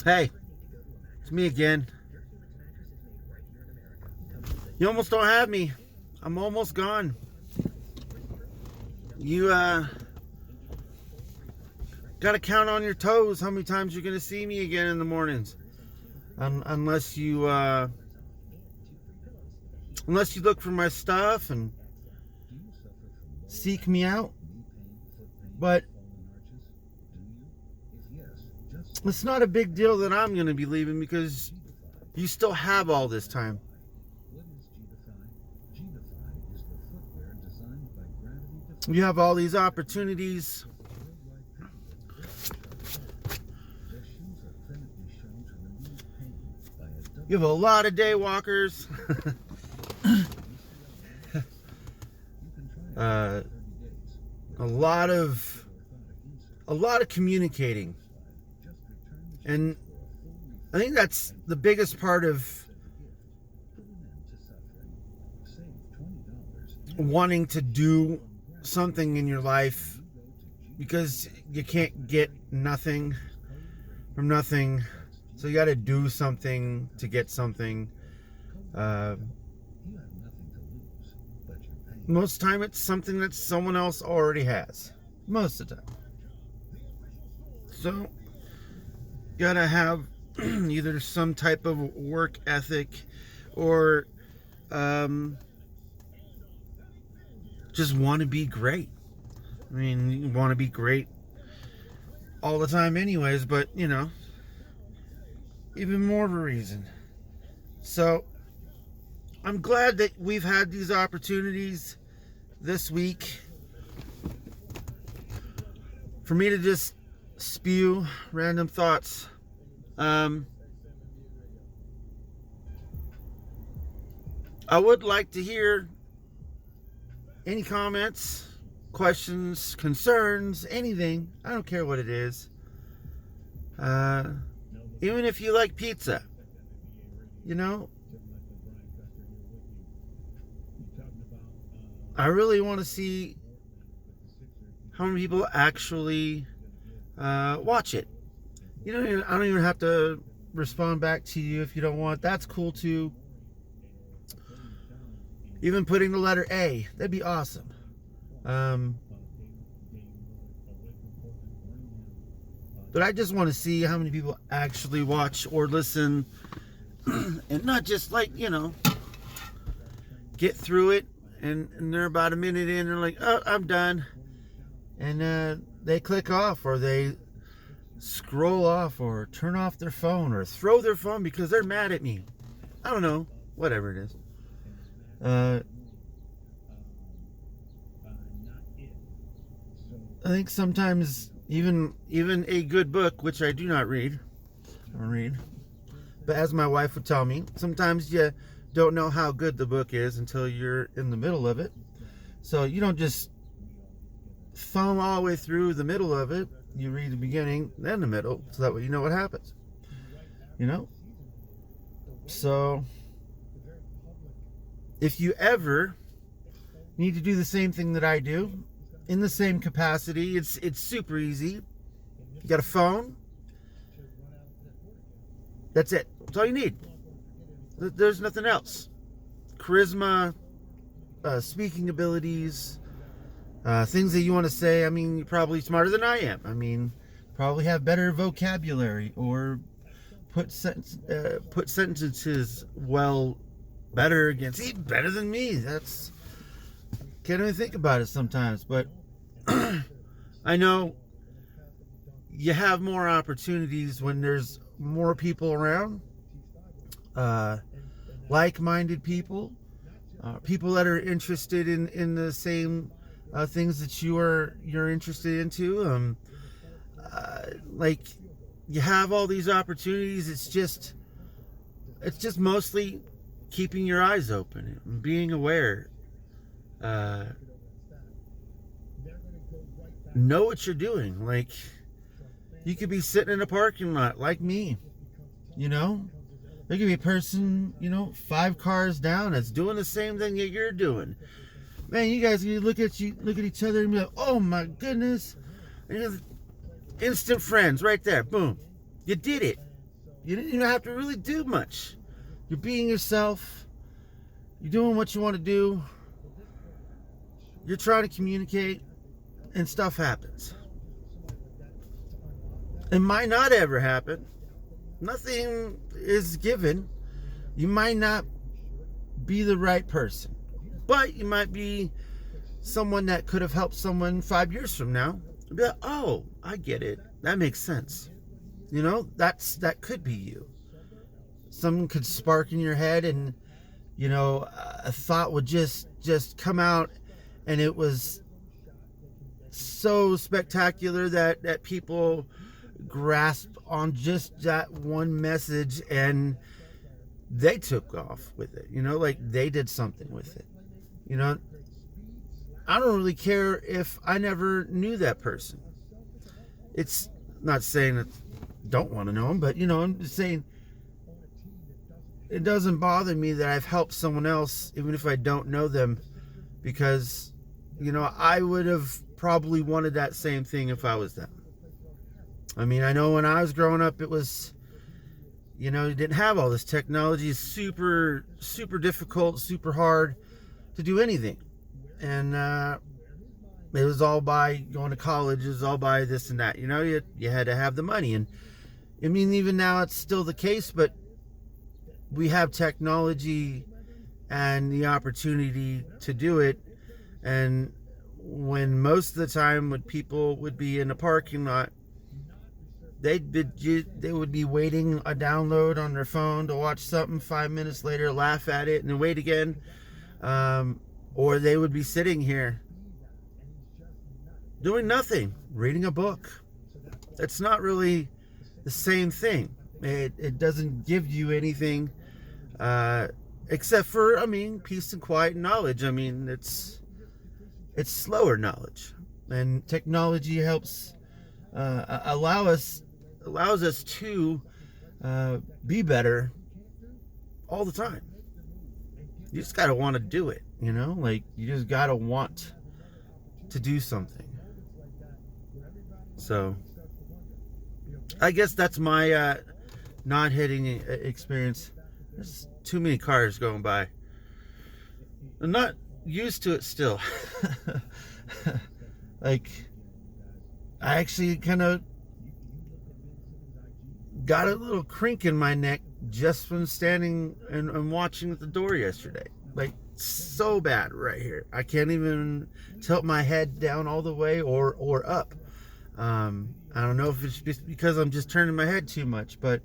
Hey, it's me again. You almost don't have me. I'm almost gone. You gotta count on your toes how many times you're gonna see me again in the mornings. Unless you look for my stuff and seek me out. But it's not a big deal that I'm gonna be leaving because you still have all this time. You have all these opportunities. You have a lot of day walkers. a lot of communicating. And I think that's the biggest part of wanting to do something in your life, because you can't get nothing from nothing, so you got to do something to get something. Most of the time it's something that someone else already has, most of the time. So you gotta have either some type of work ethic or just want to be great. I mean, you want to be great all the time anyways, but you know, even more of a reason. So I'm glad that we've had these opportunities this week for me to just spew random thoughts. I would like to hear any comments, questions, concerns, anything. I don't care what it is. Even if you like pizza, you know, I really want to see how many people actually watch it. You know, I don't even have to respond back to you if you don't want. That's cool too. Even putting the letter A, that'd be awesome. But I just want to see how many people actually watch or listen, and not just like, you know, get through it and they're about a minute in and they're like, oh, I'm done. And they click off, or they scroll off, or turn off their phone, or throw their phone because they're mad at me. I don't know, whatever it is. I think sometimes even a good book, which I do not read, but as my wife would tell me, sometimes you don't know how good the book is until you're in the middle of it. So you don't just thumb all the way through the middle of it. You read the beginning, then the middle, so that way you know what happens. You know? So if you ever need to do the same thing that I do, in the same capacity, it's super easy. You got a phone. That's it. That's all you need. There's nothing else. Charisma, speaking abilities, things that you want to say. I mean, you're probably smarter than I am. I mean, probably have better vocabulary, or put sentences well better against, even better than me. That's, can't even think about it sometimes. But I know you have more opportunities when there's more people around, like-minded people, people that are interested in the same things that you're interested into. Like, you have all these opportunities. It's just mostly keeping your eyes open and being aware. Know what you're doing. Like, you could be sitting in a parking lot like me, you know. There could be a person, you know, 5 cars down that's doing the same thing that you're doing. Man, you guys, you look at each other and be like, oh my goodness. And you're instant friends right there. Boom. You did it. You didn't even have to really do much. You're being yourself. You're doing what you want to do. You're trying to communicate, and stuff happens. It might not ever happen. Nothing is given. You might not be the right person, but you might be someone that could have helped someone 5 years from now. Be like, oh, I get it. That makes sense. You know, that could be you. Something could spark in your head, and you know, a thought would just come out, and it was so spectacular that people grasp on just that one message, and they took off with it. You know, like they did something with it. You know, I don't really care if I never knew that person. It's not saying that I don't want to know them, but you know, I'm just saying it doesn't bother me that I've helped someone else, even if I don't know them, because, you know, I would have probably wanted that same thing if I was them. I mean, I know when I was growing up, it was, you know, you didn't have all this technology. It's super, super difficult, super hard to do anything. And it was all by going to college. It was all by this and that. You know, you had to have the money. And I mean, even now it's still the case, but we have technology and the opportunity to do it. And when most of the time when people would be in a parking lot, they would be waiting a download on their phone to watch something. 5 minutes later, laugh at it and then wait again. Or they would be sitting here doing nothing, reading a book. It's not really the same thing. It doesn't give you anything except for, I mean, peace and quiet and knowledge. I mean, it's slower knowledge, and technology helps allows us to be better all the time. You just gotta want to do it, you know, like you just gotta want to do something. So I guess that's my not hitting experience. There's too many cars going by. I'm not used to it still. Like, I actually kind of got a little crink in my neck just from standing and watching at the door yesterday. Like, so bad right here. I can't even tilt my head down all the way or up. I don't know if it's just because I'm just turning my head too much, but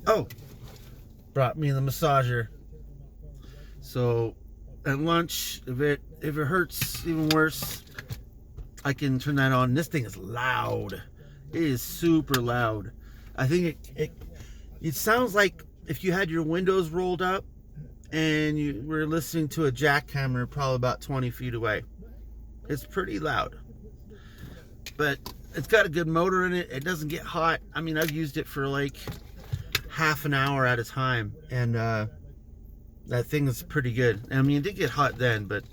oh, brought me the massager. So at lunch, if it hurts even worse, I can turn that on. This thing is loud. It is super loud. I think it sounds like if you had your windows rolled up and you were listening to a jackhammer probably about 20 feet away. It's pretty loud. But it's got a good motor in it. It doesn't get hot. I mean, I've used it for like half an hour at a time, and that thing is pretty good. I mean, it did get hot then, but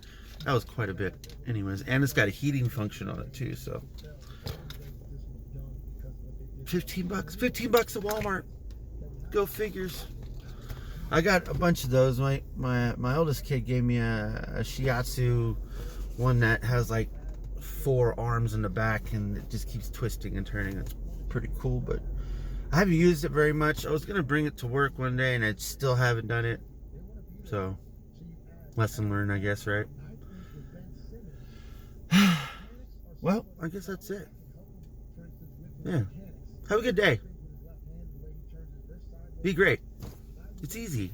that was quite a bit anyways. And it's got a heating function on it too, so $15 at Walmart. Go figures. I got a bunch of those. My oldest kid gave me a Shiatsu one that has like 4 arms in the back, and it just keeps twisting and turning. It's pretty cool, but I haven't used it very much. I was gonna bring it to work one day, and I still haven't done it. So, lesson learned, I guess, right? Well, I guess that's it. Yeah. Have a good day. Be great. It's easy.